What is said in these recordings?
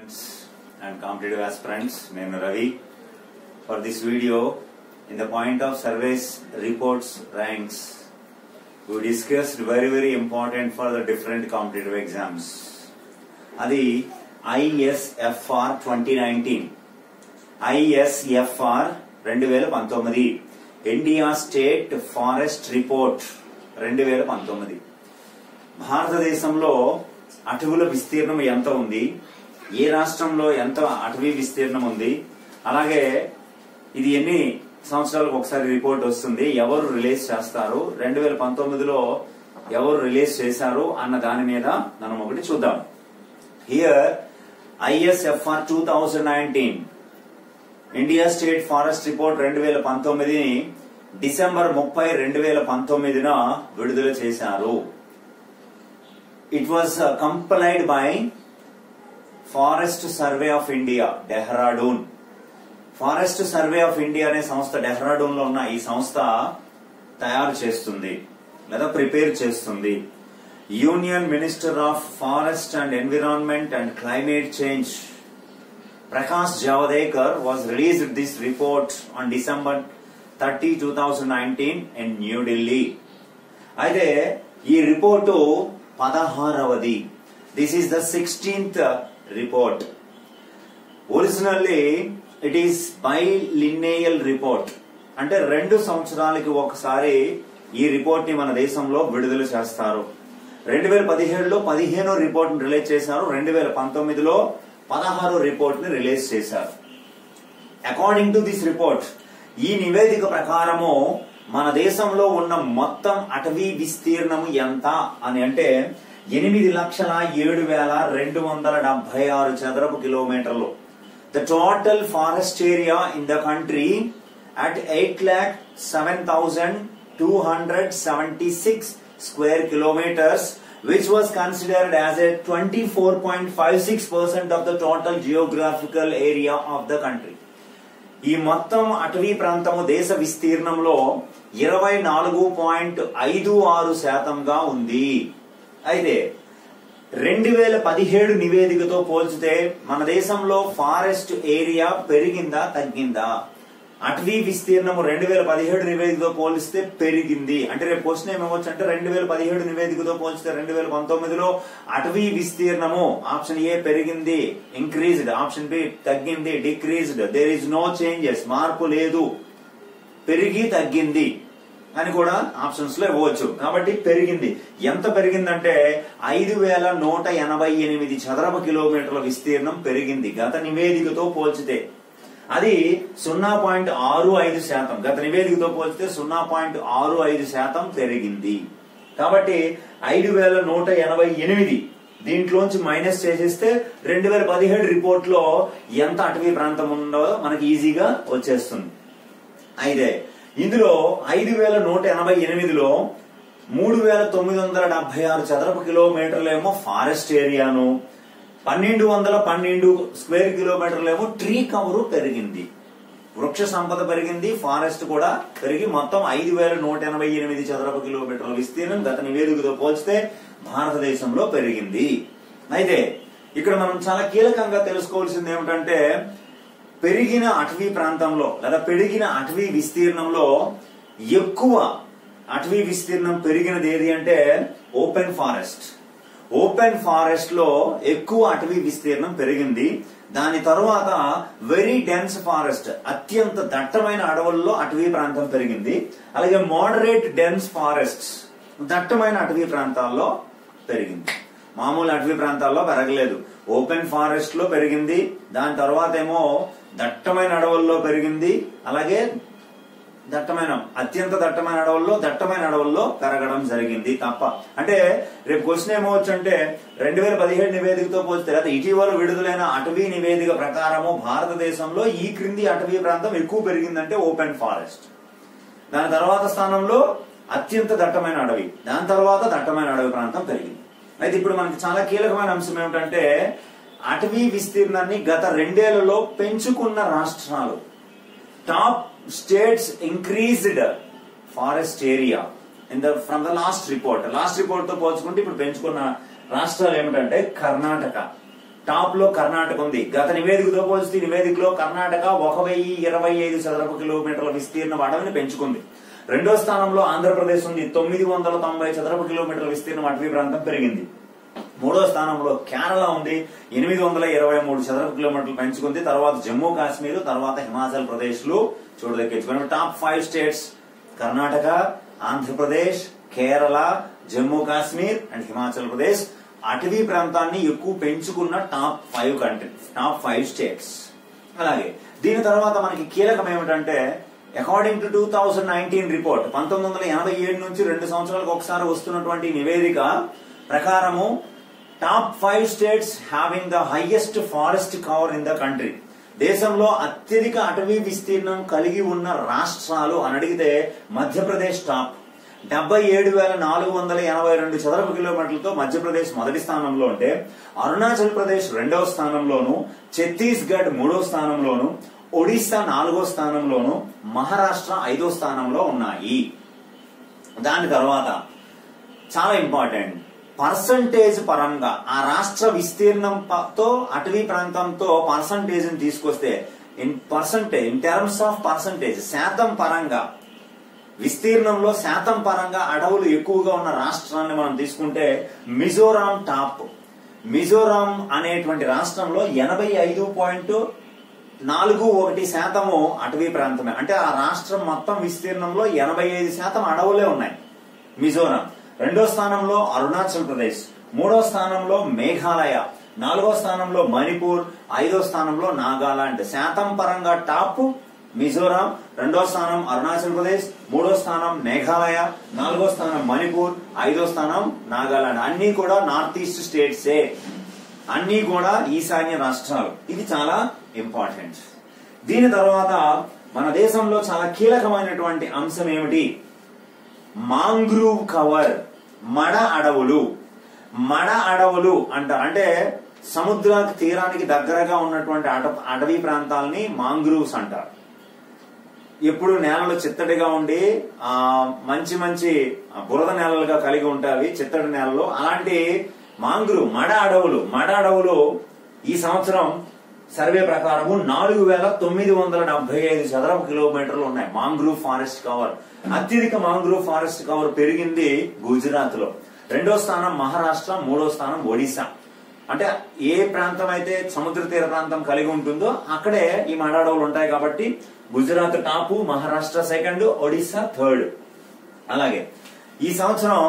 Students and competitive aspirants, name Ravi. For this video, in the point of surveys, reports, ranks, we discussed very important for the different competitive exams. Adi ISFR 2019, ISFR 2019, India State Forest Report 2019. భారతదేశంలో అటవుల విస్తీర్ణం ఎంత ఉంది, ఏ రాష్ట్రంలో ఎంత అటవీ విస్తీర్ణం ఉంది, అలాగే ఇది ఎన్ని సంవత్సరాలకు ఒకసారి రిపోర్ట్ వస్తుంది, ఎవరు రిలీజ్ చేస్తారు, 2019లో ఎవరు రిలీజ్ చేశారు అన్న దాని మీద మనం ఒకటి చూద్దాం. Here ISFR 2019 India state forest report 2019 December 30, 2019న విడుదల చేశారు. It was compiled by Forest Survey of India, Dehradun. Forest Survey of India అనే సంస్థ డెహ్రాడూన్ లో ఉన్న ఈ సంస్థ తయారు చేస్తుంది లేదా ప్రిపేర్ చేస్తుంది. Union minister of forest and environment and climate change Prakash Javadekar was released this report on December 30, 2019 in New Delhi. అయితే ఈ report 16వది. This is the 16th report. Originally, it is bilineal report. అంటే 2 సంవత్సరాలకి ఒకసారి ఈ రిపోర్ట్ ని మన దేశంలో విడుదల చేస్తారు. 2017లో 15వ రిపోర్ట్ ని రిలీజ్ చేశారు. 2019లో 16వ రిపోర్ట్ ని రిలీజ్ చేశారు. అకార్డింగ్ టు దిస్ రిపోర్ట్, ఈ నివేదిక ప్రకారము మన దేశంలో ఉన్న మొత్తం అటవీ విస్తీర్ణము ఎంత అని అంటే 8,07,276 చదరపు కిలోమీటర్లు. The total forest area in the country at 8,07,276 square kilometres, which was considered as a 24.56% of the total geographical area of the country. ఈ మొత్తం అటవీ ప్రాంతము దేశ విస్తీర్ణంలో 24.56% ఉంది. అయితే 2017 నివేదికతో పోల్చితే మన దేశంలో ఫారెస్ట్ ఏరియా పెరిగిందా తగ్గిందా? అటవీ విస్తీర్ణము 2017 నివేదికతో పోలిస్తే పెరిగింది. అంటే రేపు క్వశ్చన్ ఏమవచ్చు అంటే 2017 నివేదికతో పోల్చితే 2019లో అటవీ విస్తీర్ణము ఆప్షన్ ఏ పెరిగింది, ఇంక్రీజ్డ్, ఆప్షన్ బి తగ్గింది, decreased, there is no changes, మార్పు లేదు, పెరిగి తగ్గింది అని కూడా ఆప్షన్స్ లో ఇవ్వచ్చు. కాబట్టి పెరిగింది. ఎంత పెరిగిందంటే 5,188 చదరపు కిలోమీటర్ల విస్తీర్ణం పెరిగింది గత నివేదికతో పోల్చితే. అది 0.65%, గత నివేదికతో పోల్చితే 0.65% పెరిగింది. కాబట్టి 5,188 దీంట్లోంచి మైనస్ చేసేస్తే 2017 రిపోర్ట్ లో ఎంత అటవీ ప్రాంతం ఉందో మనకి ఈజీగా వచ్చేస్తుంది. అయితే ఇందులో 5,188లో 3,976 చదరపు కిలోమీటర్లేమో ఫారెస్ట్ ఏరియాను, 1,212 స్క్వేర్ కిలోమీటర్లేమో ట్రీ కవరు పెరిగింది. వృక్ష సంపద పెరిగింది, ఫారెస్ట్ కూడా పెరిగి మొత్తం 5,188 చదరపు కిలోమీటర్ల విస్తీర్ణం గత నివేదికతో పోల్చితే భారతదేశంలో పెరిగింది. అయితే ఇక్కడ మనం చాలా కీలకంగా తెలుసుకోవాల్సింది ఏమిటంటే, పెరిగిన అటవీ ప్రాంతంలో లేదా పెరిగిన అటవీ విస్తీర్ణంలో ఎక్కువ అటవీ విస్తీర్ణం పెరిగినది ఏది అంటే ఓపెన్ ఫారెస్ట్. ఓపెన్ ఫారెస్ట్ లో ఎక్కువ అటవీ విస్తీర్ణం పెరిగింది. దాని తరువాత వెరీ డెన్స్ ఫారెస్ట్, అత్యంత దట్టమైన అడవుల్లో అటవీ ప్రాంతం పెరిగింది. అలాగే మోడరేట్ డెన్స్ ఫారెస్ట్, దట్టమైన అటవీ ప్రాంతాల్లో పెరిగింది. మామూలు అటవీ ప్రాంతాల్లో పెరగలేదు. ఓపెన్ ఫారెస్ట్ లో పెరిగింది, దాని తర్వాత ఏమో దట్టమైన అడవుల్లో పెరిగింది, అలాగే అత్యంత దట్టమైన అడవుల్లో పెరగడం జరిగింది తప్ప. అంటే రేపు క్వశ్చన్ ఏమవచ్చు అంటే 2017 నివేదికతో పోల్చితే లేదా ఇటీవల విడుదలైన అటవీ నివేదిక ప్రకారము భారతదేశంలో ఈ క్రింది అటవీ ప్రాంతం ఎక్కువ పెరిగిందంటే ఓపెన్ ఫారెస్ట్, దాని తర్వాత స్థానంలో అత్యంత దట్టమైన అడవి, దాని తర్వాత దట్టమైన అడవి ప్రాంతం పెరిగింది. అయితే ఇప్పుడు మనకి చాలా కీలకమైన అంశం ఏమిటంటే, అటవీ విస్తీర్ణాన్ని గత 2 ఏళ్లలో పెంచుకున్న రాష్ట్రాలు. Top states increased forest area from the last report తో పోల్చుకుంటే ఇప్పుడు పెంచుకున్న రాష్ట్రాలు ఏమిటంటే కర్ణాటక, టాప్ లో కర్ణాటక ఉంది. గత నివేదికతో పోలిస్తే నివేదికలో కర్ణాటక 1025 చదరపు కిలోమీటర్ల విస్తీర్ణ అడవిని పెంచుకుంది. రెండో స్థానంలో ఆంధ్రప్రదేశ్ ఉంది. 990 చదరపు కిలోమీటర్ల విస్తీర్ణం అటవీ ప్రాంతం పెరిగింది. మూడో స్థానంలో కేరళ ఉంది. 823 చదరపు కిలోమీటర్లు పెంచుకుంది. తర్వాత జమ్మూ కాశ్మీర్, తర్వాత హిమాచల్ ప్రదేశ్ లు చూడదక్కించుకున్నాం. Top 5 states Karnataka, Andhra Pradesh, Kerala, Jammu Kashmir and Himachal Pradesh అటవీ ప్రాంతాన్ని ఎక్కువ పెంచుకున్న టాప్ 5 స్టేట్స్. అలాగే దీని తర్వాత మనకి కీలకం ఏమిటంటే అకార్డింగ్ టు 2019 రిపోర్ట్, 1987 నుంచి 2 సంవత్సరాలకు ఒకసారి వస్తున్నటువంటి నివేదిక ప్రకారము top 5 states having the highest forest cover in the country. దేశంలో అత్యధిక అటవీ విస్తీర్ణం కలిగి ఉన్న రాష్ట్రాలు అని అడిగితే మధ్యప్రదేశ్ టాప్ 77,482 చదరపు కిలోమీటర్లతో మధ్యప్రదేశ్ మొదటి స్థానంలో ఉంటే, అరుణాచల్ ప్రదేశ్ రెండవ స్థానంలోను, ఛత్తీస్గఢ్ మూడో స్థానంలోను, ఒడిశా 4వ స్థానంలోను, మహారాష్ట్ర 5వ స్థానంలో ఉన్నాయి. దాని తర్వాత చాలా ఇంపార్టెంట్, పర్సంటేజ్ పరంగా ఆ రాష్ట్ర విస్తీర్ణంతో అటవీ ప్రాంతంతో పర్సంటేజ్ ని తీసుకొస్తే ఇన్ టర్మ్స్ ఆఫ్ పర్సంటేజ్, శాతం పరంగా విస్తీర్ణంలో శాతం పరంగా అడవులు ఎక్కువగా ఉన్న రాష్ట్రాన్ని మనం తీసుకుంటే మిజోరాం టాప్. మిజోరాం అనేటువంటి రాష్ట్రంలో 85.41% అటవీ ప్రాంతమే. అంటే ఆ రాష్ట్రం మొత్తం విస్తీర్ణంలో 85% అడవులే ఉన్నాయి. మిజోరాం. రెండో స్థానంలో అరుణాచల్ ప్రదేశ్, మూడో స్థానంలో మేఘాలయ, 4వ స్థానంలో మణిపూర్, 5వ స్థానంలో నాగాలాండ్. శాతం పరంగా టాప్ మిజోరాం, రెండో స్థానం అరుణాచల్ ప్రదేశ్, మూడో స్థానం మేఘాలయ, 4వ స్థానం మణిపూర్, 5వ స్థానం నాగాలాండ్. అన్ని కూడా నార్త్ ఈస్ట్ స్టేట్సే, అన్ని కూడా ఈశాన్య రాష్ట్రాలు. ఇది చాలా ఇంపార్టెంట్. దీని తర్వాత మన దేశంలో చాలా కీలకమైనటువంటి అంశం ఏమిటి? మాంగ్రూవ్ కవర్, మడ అడవులు. మడ అడవులు అంటారు, అంటే సముద్ర తీరానికి దగ్గరగా ఉన్నటువంటి అటవీ ప్రాంతాలని మాంగ్రూవ్స్ అంటారు. ఎప్పుడు నేలలు చిత్తడిగా ఉండి మంచి మంచి బురద నేలలుగా కలిగి ఉంటాయి చిత్తడి నేలలు. అలాంటి మాంగ్రూవ్ మడ అడవులు ఈ సంవత్సరం సర్వే ప్రకారము 4,975 చదరపు కిలోమీటర్లు ఉన్నాయి మాంగ్రూవ్ ఫారెస్ట్ కవర్. అత్యధిక మాంగ్రూవ్ ఫారెస్ట్ కవర్ పెరిగింది గుజరాత్ లో. రెండో స్థానం మహారాష్ట్ర, మూడో స్థానం ఒడిశా. అంటే ఏ ప్రాంతం అయితే సముద్ర తీర ప్రాంతం కలిగి ఉంటుందో అక్కడే ఈ మడ అడవులు ఉంటాయి. కాబట్టి Gujarat top, Maharashtra second, Odisha third. అలాగే ఈ సంవత్సరం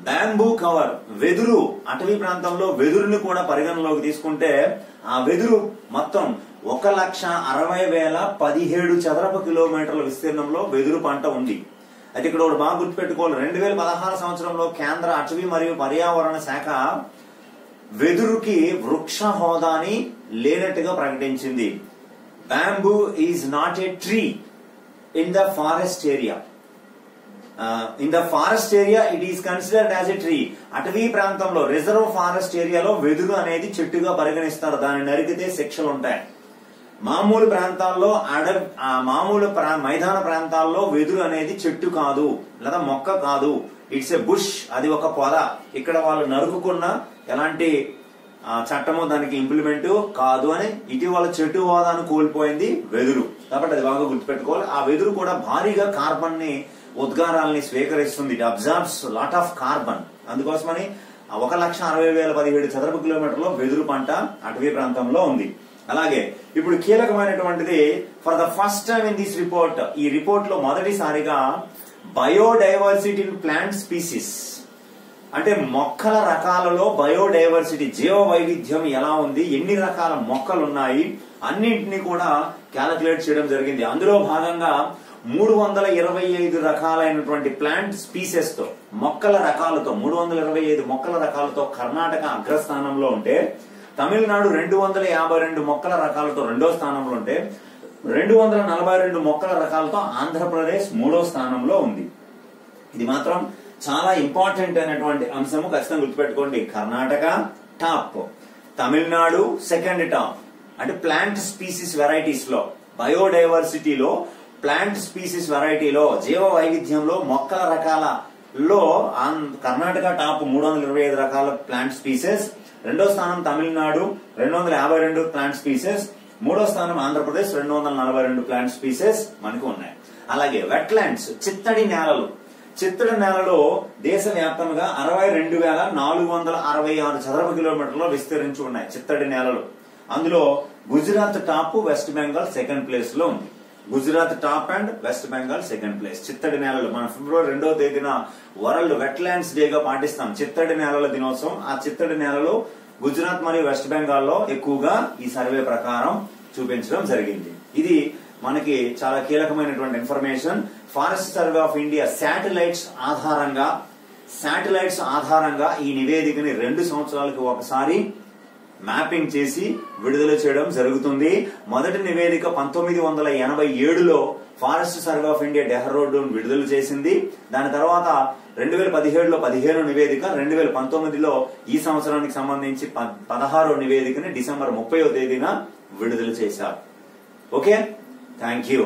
బ్యాంబూ కవర్, వెదురు, అటవీ ప్రాంతంలో వెదురుని కూడా పరిగణలోకి తీసుకుంటే ఆ వెదురు మొత్తం 1,60,017 చదరపు కిలోమీటర్ల విస్తీర్ణంలో వెదురు పంట ఉంది. అయితే ఇక్కడ ఒకటి బాగా గుర్తుపెట్టుకోవాలి, 2016 సంవత్సరంలో కేంద్ర అటవీ మరియు పర్యావరణ శాఖ వెదురుకి వృక్ష హోదాని లేనట్టుగా ప్రకటించింది. Bamboo is not a tree in the forest area. In the forest area it is considered as a tree. అటవీ ప్రాంతంలో రిజర్వ్ ఫారెస్ట్ ఏరియాలో వెదురు అనేది చెట్టుగా పరిగణిస్తారు. దాన్ని నరికితే శిక్షలు ఉంటాయి. మామూలు ప్రాంతాల్లో మైదాన ప్రాంతాల్లో వెదురు అనేది చెట్టు కాదు లేదా మొక్క కాదు, ఇట్స్ ఎ బుష్. అది ఒక పొద. ఇక్కడ వాళ్ళు నరుకుకున్న ఎలాంటి చట్టము దానికి ఇంప్లిమెంట్ కాదు అని ఇటీవల చెట్టు హోదాను కోల్పోయింది వెదురు. కాబట్టి అది బాగా గుర్తుపెట్టుకోవాలి. ఆ వెదురు కూడా భారీగా కార్బన్ ని ఉద్గారాలని స్వీకరిస్తుంది. It absorbs lot of carbon. అందుకోసమని 1,60,017 చదరపు కిలోమీటర్లో వెదురు పంట అటవీ ప్రాంతంలో ఉంది. అలాగే ఇప్పుడు కీలకమైనటువంటిది, for the first time in this report, ఈ రిపోర్ట్ లో మొదటిసారిగా బయోడైవర్సిటీ ఇన్ ప్లాంట్ స్పీసీస్, అంటే మొక్కల రకాలలో బయోడైవర్సిటీ, జీవ వైవిధ్యం ఎలా ఉంది, ఎన్ని రకాల మొక్కలు ఉన్నాయి అన్నింటినీ కూడా క్యాలిక్యులేట్ చేయడం జరిగింది. అందులో భాగంగా 325 రకాలైనటువంటి ప్లాంట్ స్పీసెస్ తో, మొక్కల రకాలతో 325 మొక్కల రకాలతో కర్ణాటక అగ్రస్థానంలో ఉంటే, తమిళనాడు 252 మొక్కల రకాలతో రెండో స్థానంలో ఉంటే, 242 మొక్కల రకాలతో ఆంధ్రప్రదేశ్ మూడో స్థానంలో ఉంది. ఇది మాత్రం చాలా ఇంపార్టెంట్ అయినటువంటి అంశము, ఖచ్చితంగా గుర్తుపెట్టుకోండి. Karnataka top, Tamil Nadu second top. అంటే ప్లాంట్ స్పీసీస్ వెరైటీస్ లో, బయోడైవర్సిటీలో, ప్లాంట్ స్పీసీస్ వెరైటీలో, జీవ వైవిధ్యంలో, మొక్కల రకాలలో కర్ణాటక టాప్ 325 రకాల ప్లాంట్ స్పీసెస్, రెండో స్థానం తమిళనాడు 252 ప్లాంట్ స్పీసెస్, మూడో స్థానం ఆంధ్రప్రదేశ్ 242 ప్లాంట్ స్పీసెస్ మనకు ఉన్నాయి. అలాగే వెట్లాండ్స్ చిత్తడి నేలలు, చిత్తడి నేలలో దేశవ్యాప్తంగా 62,466 చదరపు కిలోమీటర్లు విస్తరించి ఉన్నాయి చిత్తడి నేలలు. అందులో Gujarat top, west Bengal second place లో ఉంది. Gujarat top and west Bengal second place. చిత్తడి నేలలు మన ఫిబ్రవరి 2వ తేదీన వరల్డ్ వెట్లాండ్స్ డేగా పాటిస్తాం, చిత్తడి నేలల దినోత్సవం. ఆ చిత్తడి నేలలు గుజరాత్ మరియు వెస్ట్ బెంగాల్లో ఎక్కువగా ఈ సర్వే ప్రకారం చూపించడం జరిగింది. ఇది మనకి చాలా కీలకమైనటువంటి information. Forest survey of India satellites ఆధారంగా ఈ నివేదికని 2 సంవత్సరాలకు ఒకసారి మ్యాపింగ్ చేసి విడుదల చేయడం జరుగుతుంది. మొదటి నివేదిక 1987లో forest survey of India Dehradun విడుదల చేసింది. దాని తర్వాత 2017లో 15 నివేదిక, 2019లో ఈ సంవత్సరానికి సంబంధించి 16వ నివేదికని డిసెంబర్ 30వ తేదీన విడుదల చేశారు. Okay, thank you.